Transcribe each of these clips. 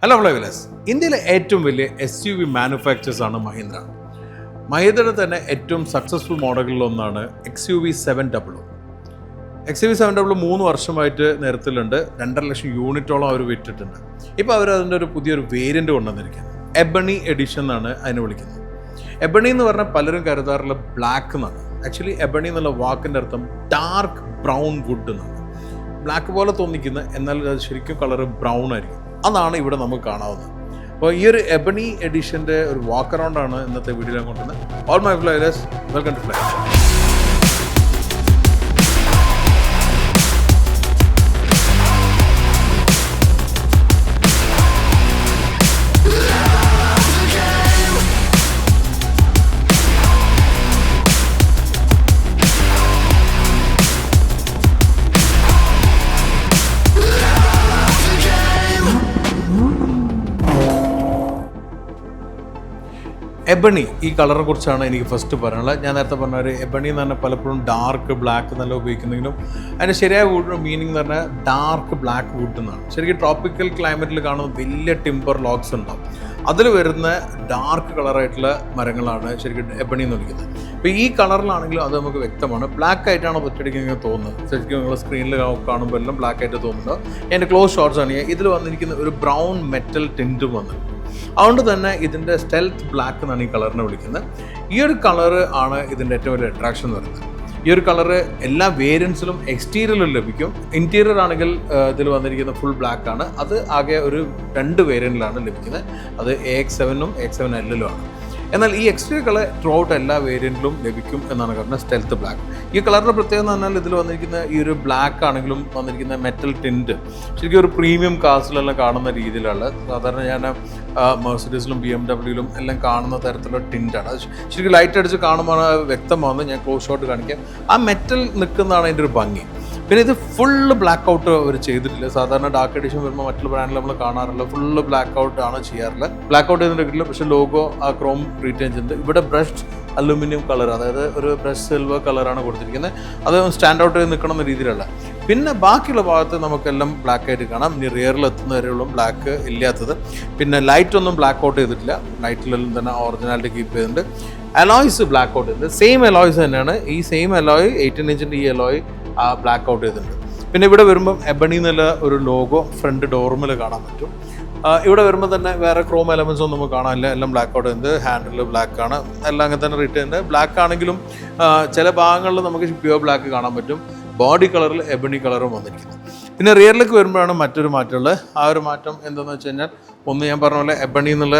Hello ഫ്ലൈവിലേഴ്സ്, ഇന്ത്യയിലെ ഏറ്റവും വലിയ SUV മാനുഫാക്ചേഴ്സ് ആണ് മഹീന്ദ്ര. മഹീന്ദ്രയുടെ തന്നെ ഏറ്റവും സക്സസ്ഫുൾ മോഡലുകളിലൊന്നാണ് XUV700. XUV700 3 വർഷമായിട്ട് നിരത്തിലുണ്ട്. 2.5 ലക്ഷം യൂണിറ്റോളം അവർ വിറ്റിട്ടുണ്ട്. ഇപ്പോൾ അവർ അതിൻ്റെ ഒരു പുതിയൊരു വേരിയൻറ്റ് കൊണ്ടുവന്നിരിക്കുന്നത് എബണി എഡിഷൻ എന്നാണ് അതിനെ വിളിക്കുന്നത്. എബണി എന്ന് പറഞ്ഞാൽ പലരും കരുതാറുള്ള ബ്ലാക്ക് എന്നാണ്. ആക്ച്വലി എബണി എന്നുള്ള വാക്കിൻ്റെ അർത്ഥം ഡാർക്ക് ബ്രൗൺ വുഡ് എന്നാണ്. ബ്ലാക്ക് പോലെ തോന്നിക്കുന്ന എന്നാൽ അത് ശരിക്കും കളർ ബ്രൗൺ ആയിരിക്കും. അതാണ് ഇവിടെ നമുക്ക് കാണാവുന്നത്. അപ്പോൾ ഈ ഒരു എബണി എഡിഷൻ്റെ ഒരു വാക്ക് അറൗണ്ടാണ് ഇന്നത്തെ വീഡിയോയിൽ കൊണ്ടുവന്നത്. All my flyvers, welcome to fly. Ebony ഈ കളറിനെ കുറിച്ചാണ് എനിക്ക് ഫസ്റ്റ് പറയാനുള്ളത്. ഞാൻ നേരത്തെ പറഞ്ഞ ഒരു എബണി എന്ന് പറഞ്ഞാൽ പലപ്പോഴും ഡാർക്ക് ബ്ലാക്ക് എന്നല്ല ഉപയോഗിക്കുന്നെങ്കിലും അതിൻ്റെ ശരിയായ മീനിങ് എന്ന് പറഞ്ഞാൽ ഡാർക്ക് ബ്ലാക്ക് വുഡ് എന്നാണ്. ശരിക്കും ട്രോപ്പിക്കൽ ക്ലൈമറ്റിൽ കാണുന്ന വലിയ ടിമ്പർ ലോഗ്സ് ഉണ്ടാവും. അതിൽ വരുന്ന ഡാർക്ക് കളറായിട്ടുള്ള മരങ്ങളാണ് ശരിക്കും എബണി എന്ന് വിളിക്കുന്നത്. അപ്പോൾ ഈ കളറിലാണെങ്കിലും അത് നമുക്ക് വ്യക്തമാണ്. ബ്ലാക്ക് ആയിട്ടാണ് ഒറ്റയടിക്ക് തോന്നുന്നത്. ശരിക്കും നിങ്ങൾ സ്ക്രീനിൽ കാണുമ്പോൾ എല്ലാം ബ്ലാക്ക് ആയിട്ട് തോന്നുന്നുണ്ടോ? എൻ്റെ ക്ലോസ് ഷോട്ട്സ് ആണ്. ഇതിൽ വന്നിരിക്കുന്ന ഒരു ബ്രൗൺ മെറ്റൽ ടിൻറ്റും വന്നിട്ടുണ്ട്. അതുകൊണ്ട് തന്നെ ഇതിൻ്റെ സ്റ്റെൽത്ത് ബ്ലാക്ക് എന്നാണ് ഈ കളറിനെ വിളിക്കുന്നത്. ഈ ഒരു കളറ് ആണ് ഇതിൻ്റെ ഏറ്റവും വലിയ അട്രാക്ഷൻ എന്ന് പറയുന്നത്. ഈ ഒരു കളറ് എല്ലാ വേരിയൻസിലും എക്സ്റ്റീരിയറിലും ലഭിക്കും. ഇൻറ്റീരിയർ ആണെങ്കിൽ ഇതിൽ വന്നിരിക്കുന്ന ഫുൾ ബ്ലാക്ക് ആണ്. അത് ആകെ ഒരു 2 വേരിയൻറ്റിലാണ് ലഭിക്കുന്നത്. അത് AX7-ഉം AX7L-ലും ആണ്. എന്നാൽ ഈ എക്സ്റ്റീരിയർ കളർ ത്രൂ ഔട്ട് എല്ലാ വേരിയൻറ്റിലും ലഭിക്കും എന്നാണ് പറയുന്നത് സ്റ്റെൽത്ത് ബ്ലാക്ക്. ഈ കളറിൻ്റെ പ്രത്യേകത എന്ന് പറഞ്ഞാൽ ഇതിൽ വന്നിരിക്കുന്ന ഈ ഒരു ബ്ലാക്ക് ആണെങ്കിലും വന്നിരിക്കുന്ന മെറ്റൽ ടിൻറ്റ് ശരിക്കും ഒരു പ്രീമിയം കാർസിലെല്ലാം കാണുന്ന രീതിയിലുള്ള, സാധാരണ ഞാൻ മെർസിഡീസിലും BMW-ലും എല്ലാം കാണുന്ന തരത്തിലുള്ള ടിൻറ്റാണ്. അത് ശരിക്കും ലൈറ്റ് അടിച്ച് കാണുമ്പോൾ വ്യക്തമാകുന്നത്. ഞാൻ ക്ലോസ് ഷോട്ട് കാണിക്കാം. ആ മെറ്റൽ നിൽക്കുന്നതാണ് അതിൻ്റെ ഒരു ഭംഗി. പിന്നെ ഇത് ഫുള്ള് ബ്ലാക്ക് ഔട്ട് അവർ ചെയ്തിട്ടില്ല. സാധാരണ ഡാർക്ക് എഡിഷൻ വരുമ്പോൾ മറ്റുള്ള ബ്രാൻഡിൽ നമ്മൾ കാണാറില്ല, ഫുള്ള് ബ്ലാക്ക് ഔട്ട് ആണ് ചെയ്യാറുള്ളത്. ബ്ലാക്ക് ഔട്ട് ചെയ്തിട്ടില്ല, പക്ഷേ ലോഗോ ആ ക്രോം റീറ്റെയിൻ ചെയ്തിട്ടുണ്ട്. ഇവിടെ ബ്രഷ്ഡ് അലുമിനിയം കളർ, അതായത് ഒരു ബ്രഷ് സിൽവർ കളറാണ് കൊടുത്തിരിക്കുന്നത്. അത് സ്റ്റാൻഡ് ഔട്ട് ചെയ്ത് നിൽക്കണം എന്ന രീതിയിലുള്ള. പിന്നെ ബാക്കിയുള്ള ഭാഗത്ത് നമുക്കെല്ലാം ബ്ലാക്ക് ആയിട്ട് കാണാം. ഇനി റിയറിൽ എത്തുന്ന വരെയുള്ള ബ്ലാക്ക് ഇല്ലാത്തത്. പിന്നെ ലൈറ്റ് ഒന്നും ബ്ലാക്ക് ഔട്ട് ചെയ്തിട്ടില്ല. ലൈറ്റിലെല്ലാം തന്നെ ഒറിജിനാലിറ്റി കീപ്പ് ചെയ്തിട്ടുണ്ട്. അലോയ്സ് ബ്ലാക്ക് ഔട്ട് ചെയ്തിട്ടുണ്ട്. സെയിം അലോയ്സ് തന്നെയാണ്. ഈ സെയിം അലോയ് 18 ഇഞ്ചിൻ്റെ ഈ അലോയ് ബ്ലാക്ക് ഔട്ട് ചെയ്തിട്ടുണ്ട്. പിന്നെ ഇവിടെ വരുമ്പം എബണി എന്നുള്ള ഒരു ലോഗോ ഫ്രണ്ട് ഡോർമിൽ കാണാൻ പറ്റും. ഇവിടെ വരുമ്പോൾ തന്നെ വേറെ ക്രോം എലമെൻസ് ഒന്നും നമുക്ക് കാണാനില്ല. എല്ലാം ബ്ലാക്ക് ഔട്ട് ചെയ്യുന്നത്. ഹാൻഡിൽ ബ്ലാക്ക് ആണ്. എല്ലാം അങ്ങനെ തന്നെ റിട്ടേൺ ബ്ലാക്ക് ആണെങ്കിലും ചില ഭാഗങ്ങളിൽ നമുക്ക് പ്യുവർ ബ്ലാക്ക് കാണാൻ പറ്റും. ബോഡി കളറിൽ എബണി കളറും വന്നിരിക്കുന്നത്. പിന്നെ റിയറിലേക്ക് വരുമ്പോഴാണ് മറ്റൊരു മാറ്റമുള്ളത്. ആ ഒരു മാറ്റം എന്താണെന്ന് വെച്ച് കഴിഞ്ഞാൽ, ഒന്ന് ഞാൻ പറഞ്ഞ പോലെ എബണി എന്നുള്ള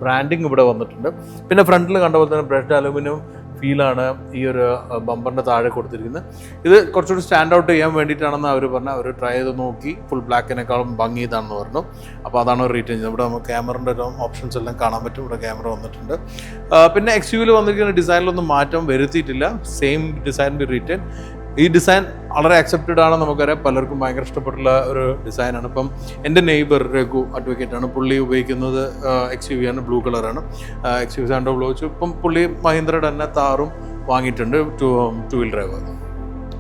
ബ്രാൻഡിങ് ഇവിടെ വന്നിട്ടുണ്ട്. പിന്നെ ഫ്രണ്ടിൽ കണ്ട പോലെ തന്നെ ബ്രഷ്ഡ് അലുമിനിയം ഫീലാണ് ഈ ഒരു ബമ്പറിൻ്റെ താഴെ കൊടുത്തിരിക്കുന്നത്. ഇത് കുറച്ചുകൂടി സ്റ്റാൻഡ് ഔട്ട് ചെയ്യാൻ വേണ്ടിയിട്ടാണെന്ന് അവർ പറഞ്ഞു. അവർ ട്രൈ ചെയ്ത് നോക്കി ഫുൾ ബ്ലാക്കിനേക്കാളും ഭംഗി ഇതാണെന്ന് പറഞ്ഞു. അപ്പോൾ അതാണ് റീറ്റെയിൻ ചെയ്തത്. ഇവിടെ നമുക്ക് ക്യാമറൻ്റെ ഓപ്ഷൻസ് എല്ലാം കാണാൻ പറ്റും. ഇവിടെ ക്യാമറ വന്നിട്ടുണ്ട്. പിന്നെ XUV-ൽ വന്നിരിക്കുന്ന ഡിസൈനിലൊന്നും മാറ്റം വരുത്തിയിട്ടില്ല. Same design B retain. ഈ ഡിസൈൻ വളരെ അക്സെപ്റ്റഡ് ആണ്. നമുക്കറിയാം, പലർക്കും ഭയങ്കര ഇഷ്ടപ്പെട്ടുള്ള ഒരു ഡിസൈനാണ്. ഇപ്പം എൻ്റെ നെയ്ബർ രഘു അഡ്വക്കേറ്റാണ്. പുള്ളി ഉപയോഗിക്കുന്നത് XUV ആണ്, ബ്ലൂ കളറാണ്. XUV700 ഉപയോഗിച്ചു. ഇപ്പം പുള്ളി മഹീന്ദ്രയുടെ തന്നെ താറും വാങ്ങിയിട്ടുണ്ട്, 2 വീൽ ഡ്രൈവർ.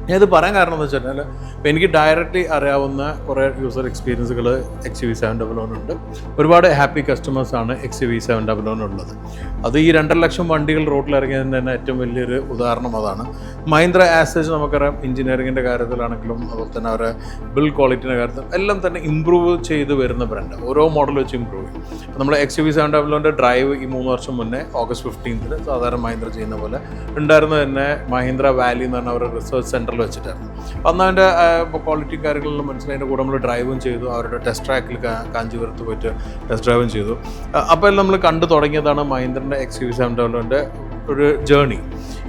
ഞാനിത് പറയാൻ കാരണം എന്ന് വെച്ച് കഴിഞ്ഞാൽ, ഇപ്പോൾ എനിക്ക് ഡയറക്റ്റ്ലി അറിയാവുന്ന കുറേ യൂസർ എക്സ്പീരിയൻസുകൾ XUV700 ഉണ്ട്. ഒരുപാട് ഹാപ്പി കസ്റ്റമേഴ്സാണ് XUV700 ഉള്ളത്. അത് ഈ 2.5 ലക്ഷം വണ്ടികൾ റോഡിൽ ഇറങ്ങിയതിൻ്റെ തന്നെ ഏറ്റവും വലിയൊരു ഉദാഹരണം അതാണ്. മഹീന്ദ്ര ആസേജ് നമുക്കറിയാം, എഞ്ചിനീയറിങ്ങിൻ്റെ കാര്യത്തിലാണെങ്കിലും അതുപോലെ തന്നെ അവരുടെ ബിൽഡ് ക്വാളിറ്റിൻ്റെ കാര്യത്തിൽ എല്ലാം തന്നെ ഇമ്പ്രൂവ് ചെയ്ത് വരുന്ന ബ്രാൻഡ്. ഓരോ മോഡൽ വെച്ച് ഇമ്പ്രൂവ് ചെയ്യും. നമ്മൾ XUV700 ഡ്രൈവ് ഈ 3 വർഷം മുന്നേ August 15 സാധാരണ മഹീന്ദ്ര ചെയ്യുന്ന പോലെ ഉണ്ടായിരുന്നത് തന്നെ മഹീന്ദ്ര വാലി എന്ന് പറഞ്ഞ അവരുടെ റിസർച്ച് സെൻറ്റർ വെച്ചിട്ടായിരുന്നു. അപ്പം അന്ന് അതിൻ്റെ ക്വാളിറ്റി കാര്യങ്ങളെല്ലാം മനസ്സിലായതിൻ്റെ കൂടെ നമ്മൾ ഡ്രൈവും ചെയ്തു. അവരുടെ ടെസ്റ്റ് ട്രാക്കിൽ കാഞ്ചീപുരത്ത് പോയിട്ട് ടെസ്റ്റ് ഡ്രൈവും ചെയ്തു. അപ്പോൾ നമ്മൾ കണ്ടു തുടങ്ങിയതാണ് മഹീന്ദ്രൻ്റെ XUV700 ഒരു ജേർണി.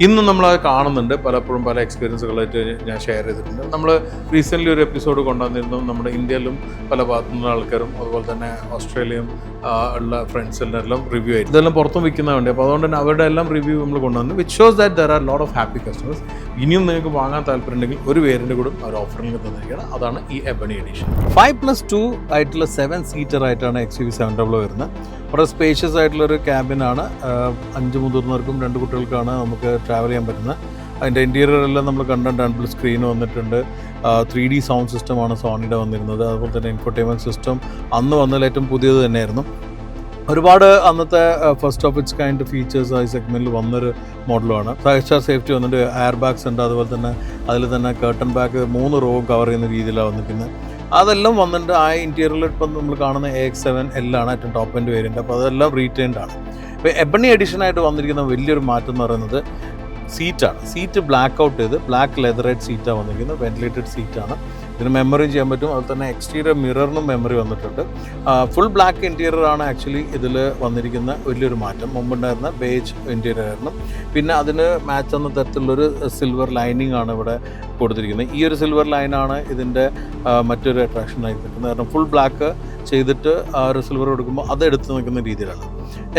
ഇന്നും നമ്മളത് കാണുന്നുണ്ട്. പലപ്പോഴും പല എക്സ്പീരിയൻസുകളായിട്ട് ഞാൻ ഷെയർ ചെയ്തിട്ടുണ്ട്. നമ്മൾ റീസെൻ്റ്ലി ഒരു എപ്പിസോഡ് കൊണ്ടുവന്നിരുന്നു. നമ്മുടെ ഇന്ത്യയിലും പല ഭാഗത്തു നിന്നുള്ള ആൾക്കാരും അതുപോലെ തന്നെ ഓസ്ട്രേലിയയും ഉള്ള ഫ്രണ്ട്സിലെല്ലാം റിവ്യൂ ആയിട്ട് ഇതെല്ലാം പുറത്തും വിൽക്കുന്ന വേണ്ടി. അപ്പോൾ അതുകൊണ്ട് തന്നെ അവരുടെ എല്ലാം റിവ്യൂ നമ്മൾ കൊണ്ടുവന്നു. Which shows that there are lot of happy customers. ഇനിയും നിങ്ങൾക്ക് വാങ്ങാൻ താല്പര്യമുണ്ടെങ്കിൽ ഒരു വേരിൻ്റെ കൂടെ അവർ ഓഫറിംഗ് തന്നിരിക്കുകയാണ്. അതാണ് ഈ എബണി എഡിഷൻ. 5+2 ആയിട്ടുള്ള 7 സീറ്റർ ആയിട്ടാണ് XUV700 വരുന്നത്. വളരെ സ്പേഷ്യസ് ആയിട്ടുള്ളൊരു ക്യാബിനാണ്. 5 മുതിർന്നവർക്കും 2 കുട്ടികൾക്കാണ് നമുക്ക് ട്രാവൽ ചെയ്യാൻ പറ്റുന്നത്. അതിൻ്റെ ഇൻറ്റീരിയറെല്ലാം നമ്മൾ കണ്ട ഡബിൾ സ്ക്രീൻ വന്നിട്ടുണ്ട്. 3D സൗണ്ട് സിസ്റ്റമാണ് സോണിയുടെ വന്നിരുന്നത്. അതുപോലെ തന്നെ ഇൻഫോർടൈൻമെൻറ്റ് സിസ്റ്റം അന്ന് വന്നതിൽ ഏറ്റവും പുതിയത് തന്നെയായിരുന്നു. ഒരുപാട് അന്നത്തെ first of its kind features ഈ സെഗ്മെൻറ്റിൽ വന്നൊരു മോഡലുമാണ്. എക്സ്ട്രാ സേഫ്റ്റി വന്നിട്ട് എയർ ബാഗ്സ് ഉണ്ട്. അതുപോലെ തന്നെ അതിൽ തന്നെ കേർട്ടൺ ബാഗ് 3 റോ കവർ ചെയ്യുന്ന രീതിയിലാണ് വന്നിരിക്കുന്നത്. അതെല്ലാം വന്നിട്ട് ആ ഇൻറ്റീരിയറിൽ ഇപ്പം നമ്മൾ കാണുന്ന AX7 L ഏറ്റവും ടോപ്പ് എൻഡ് വേരിയൻ്റ്. അപ്പോൾ അതെല്ലാം റീറ്റെയിൻഡ് ആണ്. ഇപ്പോൾ എബണി എഡിഷനായിട്ട് വന്നിരിക്കുന്ന വലിയൊരു മാറ്റം എന്ന് പറയുന്നത് സീറ്റാണ്. സീറ്റ് ബ്ലാക്ക് ഔട്ട് ചെയ്ത് ബ്ലാക്ക് ലെതറേറ്റ് സീറ്റാണ് വന്നിരിക്കുന്നത്. വെന്റിലേറ്റഡ് സീറ്റാണ്. ഇതിന് മെമ്മറിയും ചെയ്യാൻ പറ്റും. അതുപോലെ തന്നെ എക്സ്റ്റീരിയർ മിററിനും മെമ്മറി വന്നിട്ടുണ്ട്. ഫുൾ ബ്ലാക്ക് ഇൻറ്റീരിയറാണ് ആക്ച്വലി ഇതിൽ വന്നിരിക്കുന്ന വലിയൊരു മാറ്റം. മുമ്പുണ്ടായിരുന്ന ബേജ് ഇൻറ്റീരിയർ ആയിരുന്നു. പിന്നെ അതിന് മാച്ച് ചെയ്യുന്ന തരത്തിലുള്ളൊരു സിൽവർ ലൈനിങ് ആണ് ഇവിടെ കൊടുത്തിരിക്കുന്നത്. ഈ ഒരു സിൽവർ ലൈനാണ് ഇതിൻ്റെ മറ്റൊരു അട്രാക്ഷനായി നിൽക്കുന്നത്. കാരണം ഫുൾ ബ്ലാക്ക് ചെയ്തിട്ട് ആ ഒരു സിൽവർ കൊടുക്കുമ്പോൾ അത് എടുത്ത് നിൽക്കുന്ന രീതിയിലാണ്.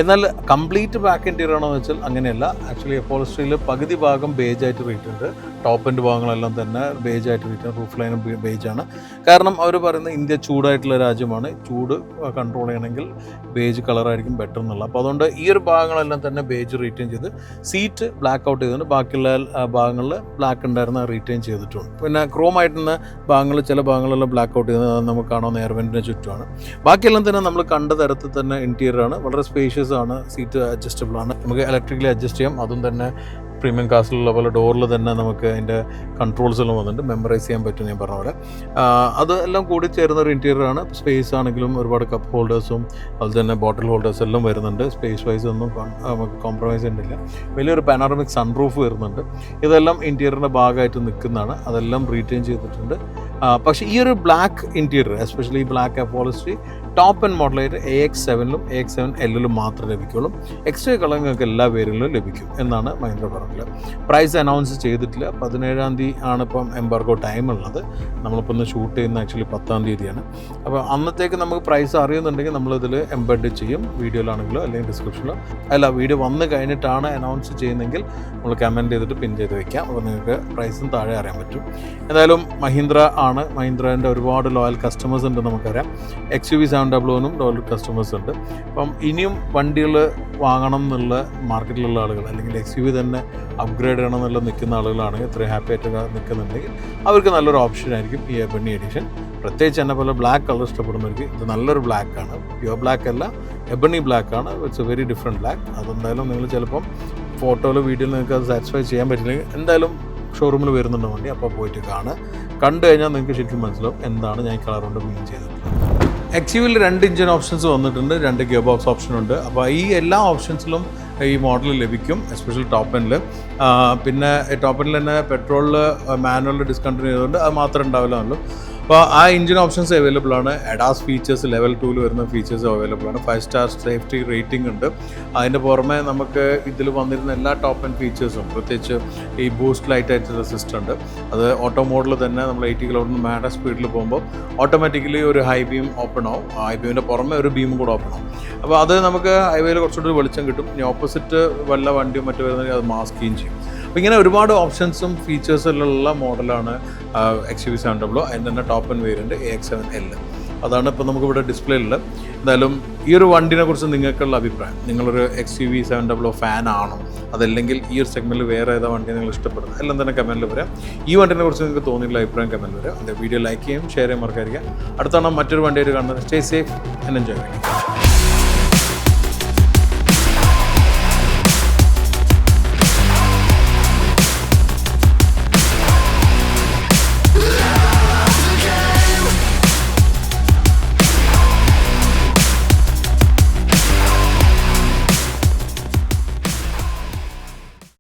എന്നാൽ കംപ്ലീറ്റ് ബാക്ക് ഇൻറ്റീരിയർ ആണോ എന്ന് വെച്ചാൽ അങ്ങനെയല്ല. ആക്ച്വലി അപ്പോൾസ്ട്രിയിൽ പകുതി ഭാഗം ബേജായിട്ട് റീറ്റുണ്ട്. ടോപ്പ് എൻഡ് ഭാഗങ്ങളെല്ലാം തന്നെ ബേജായിട്ട് റീറ്റുണ്ട്. റൂഫ് ലൈനും ബേജാണ്. കാരണം അവർ പറയുന്നത് ഇന്ത്യ ചൂടായിട്ടുള്ള രാജ്യമാണ്, ചൂട് കൺട്രോൾ ചെയ്യണമെങ്കിൽ ബേജ് കളറായിരിക്കും ബെറ്റർ എന്നുള്ള. അപ്പോൾ അതുകൊണ്ട് ഈ ഒരു ഭാഗങ്ങളെല്ലാം തന്നെ ബേജ് റീറ്റെയിൻ ചെയ്ത് സീറ്റ് ബ്ലാക്ക് ഔട്ട് ചെയ്തിട്ടുണ്ട്. ബാക്കിയുള്ള ഭാഗങ്ങളിൽ ബ്ലാക്ക് ഉണ്ടായിരുന്ന റീറ്റെയിൻ ചെയ്തിട്ടുണ്ട്. പിന്നെ ക്രോം ആയിട്ടുള്ള ഭാഗങ്ങൾ ചില ഭാഗങ്ങളെല്ലാം ബ്ലാക്ക് ഔട്ട് ചെയ്തത് നമുക്ക് കാണാവുന്ന എയർവെൻറ്റിന് ചുറ്റുമാണ്. ബാക്കിയെല്ലാം തന്നെ നമ്മൾ കണ്ട തരത്തിൽ തന്നെ ഇൻറ്റീരിയറാണ്. വളരെ സ്പേഷ്യസ് ആണ്. സീറ്റ് അഡ്ജസ്റ്റബിൾ ആണ്. നമുക്ക് ഇലക്ട്രിക്കലി അഡ്ജസ്റ്റ് ചെയ്യാം. അതും തന്നെ പ്രീമിയം കാസിലുള്ള പോലെ ഡോറിൽ തന്നെ നമുക്ക് അതിൻ്റെ കൺട്രോൾസ് എല്ലാം വന്നിട്ടുണ്ട്. മെമ്മറൈസ് ചെയ്യാൻ പറ്റും ഞാൻ പറഞ്ഞ പോലെ. അതെല്ലാം കൂടി ചേരുന്ന ഒരു ഇൻറ്റീരിയറാണ്. സ്പേസ് ആണെങ്കിലും ഒരുപാട് കപ്പ് ഹോൾഡേഴ്സും അതുപോലെ തന്നെ ബോട്ടിൽ ഹോൾഡേഴ്സ് എല്ലാം വരുന്നുണ്ട്. സ്പേസ് വൈസ് ഒന്നും നമുക്ക് കോംപ്രമൈസ് ഉണ്ടില്ല. വലിയൊരു പാനോറമിക് സൺറൂഫ് വരുന്നുണ്ട്. ഇതെല്ലാം ഇൻറ്റീരിയറിൻ്റെ ഭാഗമായിട്ട് നിൽക്കുന്നതാണ്. അതെല്ലാം റീറ്റെയിൻ ചെയ്തിട്ടുണ്ട്. പക്ഷേ ഈ ഒരു black interior especially black upholstery top and മോഡലായിട്ട് AX7 AX7L മാത്രമേ ലഭിക്കുള്ളൂ. എക്സ്ട്രാ കളർ നിങ്ങൾക്ക് എല്ലാ വേരിയന്റിലും ലഭിക്കും എന്നാണ് മഹീന്ദ്ര പറഞ്ഞത്. പ്രൈസ് അനൗൺസ് ചെയ്തിട്ടില്ല. 17-ാം തീയതി ആണ് ഇപ്പം എംബാർഗോ ടൈം ഉള്ളത്. നമ്മളിപ്പോൾ ഒന്ന് ഷൂട്ട് ചെയ്യുന്ന ആക്ച്വലി 10-ാം തീയതിയാണ്. അപ്പോൾ അന്നത്തേക്ക് നമുക്ക് പ്രൈസ് അറിയുന്നുണ്ടെങ്കിൽ നമ്മളിതിൽ എംബഡ് ചെയ്യും, വീഡിയോയിലാണെങ്കിലോ അല്ലെങ്കിൽ ഡിസ്ക്രിപ്ഷനിലോ. അല്ല, വീഡിയോ വന്ന് കഴിഞ്ഞിട്ടാണ് അനൗൺസ് ചെയ്യുന്നതെങ്കിൽ നമ്മൾ കമൻറ്റ് ചെയ്തിട്ട് പിൻ ചെയ്ത് വെക്കാം. അപ്പോൾ നിങ്ങൾക്ക് പ്രൈസും താഴെ അറിയാൻ പറ്റും. എന്തായാലും മഹീന്ദ്ര ആണ്. മഹീന്ദ്രേൻ്റെ ഒരുപാട് ലോയൽ കസ്റ്റമേഴ്സ് ഉണ്ട് നമുക്കറിയാം. XUV700നും ലോയൽ കസ്റ്റമേഴ്സ് ഉണ്ട്. അപ്പം ഇനിയും വണ്ടികൾ വാങ്ങണം എന്നുള്ള മാർക്കറ്റിലുള്ള ആളുകൾ അല്ലെങ്കിൽ XUV തന്നെ അപ്ഗ്രേഡ് ചെയ്യണം എന്നുള്ള നിൽക്കുന്ന ആളുകളാണെങ്കിൽ ഇത്രയും ഹാപ്പി ആയിട്ട് നിൽക്കുന്നുണ്ടെങ്കിൽ അവർക്ക് നല്ലൊരു ഓപ്ഷൻ ആയിരിക്കും ഈ എബണി എഡിഷൻ. പ്രത്യേകിച്ച് എന്നെ പോലെ ബ്ലാക്ക് കളർ ഇഷ്ടപ്പെടുന്നവർക്ക് ഇത് നല്ലൊരു ബ്ലാക്കാണ്. പ്യുവർ ബ്ലാക്ക് അല്ല, എബണി ബ്ലാക്കാണ്. It's a very different black. അതെന്തായാലും നിങ്ങൾ ചിലപ്പം ഫോട്ടോയിലോ വീഡിയോയിൽ നിങ്ങൾക്ക് അത് സാറ്റിസ്ഫൈ ചെയ്യാൻ പറ്റില്ലെങ്കിൽ എന്തായാലും ഷോറൂമിൽ വരുന്നുണ്ട് വണ്ടി. അപ്പോൾ പോയിട്ട് കണ്ടു കഴിഞ്ഞാൽ നിങ്ങൾക്ക് ശരിക്കും മനസ്സിലാവും എന്താണ് ഞാൻ ഈ കളർ കൊണ്ട് മീൻ ചെയ്തിട്ടുള്ളത്. XUV 2 ഇഞ്ചിൻ ഓപ്ഷൻസ് വന്നിട്ടുണ്ട്, 2 ഗിയർ ബോക്സ് ഓപ്ഷനുണ്ട്. അപ്പോൾ ഈ എല്ലാ ഓപ്ഷൻസിലും ഈ മോഡൽ ലഭിക്കും, എസ്പെഷ്യലി ടോപ്പ് എൻഡിൽ. പിന്നെ ടോപ്പ് എൻഡിൽ തന്നെ പെട്രോളിൽ മാനുവലിൽ ഡിസ്കണ്ടിന്യൂ ചെയ്തുകൊണ്ട് അത് മാത്രമേ ഉണ്ടാവില്ലല്ലോ. അപ്പോൾ ആ എഞ്ചിൻ ഓപ്ഷൻസ് അവൈലബിൾ ആണ്. ADAS ഫീച്ചേഴ്സ് ലെവൽ 2 വരുന്ന ഫീച്ചേഴ്സ് അവൈലബിൾ ആണ്. 5 സ്റ്റാർ സേഫ്റ്റി റേറ്റിംഗ് ഉണ്ട്. അതിൻ്റെ പുറമെ നമുക്ക് ഇതിൽ വന്നിരുന്ന എല്ലാ ടോപ്പ് ആൻഡ് ഫീച്ചേഴ്സും, പ്രത്യേകിച്ച് ഈ ബൂസ്റ്റ് ലൈറ്റ് ആയിട്ടുള്ള സിസ്റ്റം ഉണ്ട്. അത് ഓട്ടോ മോഡിൽ തന്നെ നമ്മൾ 80 കിലോമീറ്റർ മാഡ സ്പീഡിൽ പോകുമ്പോൾ ഓട്ടോമാറ്റിക്കലി ഒരു ഹൈ ബീം ഓപ്പൺ ആവും. ഹൈ ബീമിൻ്റെ പുറമെ ഒരു ബീമും കൂടെ ഓപ്പൺ ആവും. അപ്പോൾ അത് നമുക്ക് ഹൈവേയിൽ കുറച്ചുകൂടി വെളിച്ചം കിട്ടും. ഇനി ഓപ്പോസിറ്റ് വല്ല വണ്ടിയും മറ്റു വരുന്നെങ്കിൽ അത് മാസ്കിങ് ചെയ്യും. അപ്പോൾ ഇങ്ങനെ ഒരുപാട് ഓപ്ഷൻസും ഫീച്ചേഴ്സിലുള്ള മോഡലാണ് XUV700. അതിൻ്റെ തന്നെ ടോപ്പ് ആൻഡ് വേരിയൻറ്റ് AX7L. അതാണ് ഇപ്പോൾ നമുക്കിവിടെ ഡിസ്പ്ലേയിലുള്ളത്. എന്തായാലും ഈ ഒരു വണ്ടിനെ കുറിച്ച് നിങ്ങൾക്കുള്ള അഭിപ്രായം, നിങ്ങളൊരു XUV700 ഫാൻ ആണോ, അതല്ലെങ്കിൽ ഈ ഒരു സെഗ്മെൻറ്റിൽ വേറെ ഏതാ വണ്ടി നിങ്ങൾ ഇഷ്ടപ്പെടുന്നത്, എല്ലാം തന്നെ കമൻറ്റിൽ വരാം. ഈ വണ്ടിനെ കുറിച്ച് നിങ്ങൾക്ക് തോന്നിയുള്ള അഭിപ്രായം കമൻറ്റിൽ വരാം. അതിൻ്റെ വീഡിയോ ലൈക്ക് ചെയ്യും, ഷെയർ ചെയ്യാൻ മറക്കാതിരിക്കുക. അടുത്താണ് മറ്റൊരു വണ്ടിയായിട്ട് കാണുന്നത്. Stay safe and enjoy.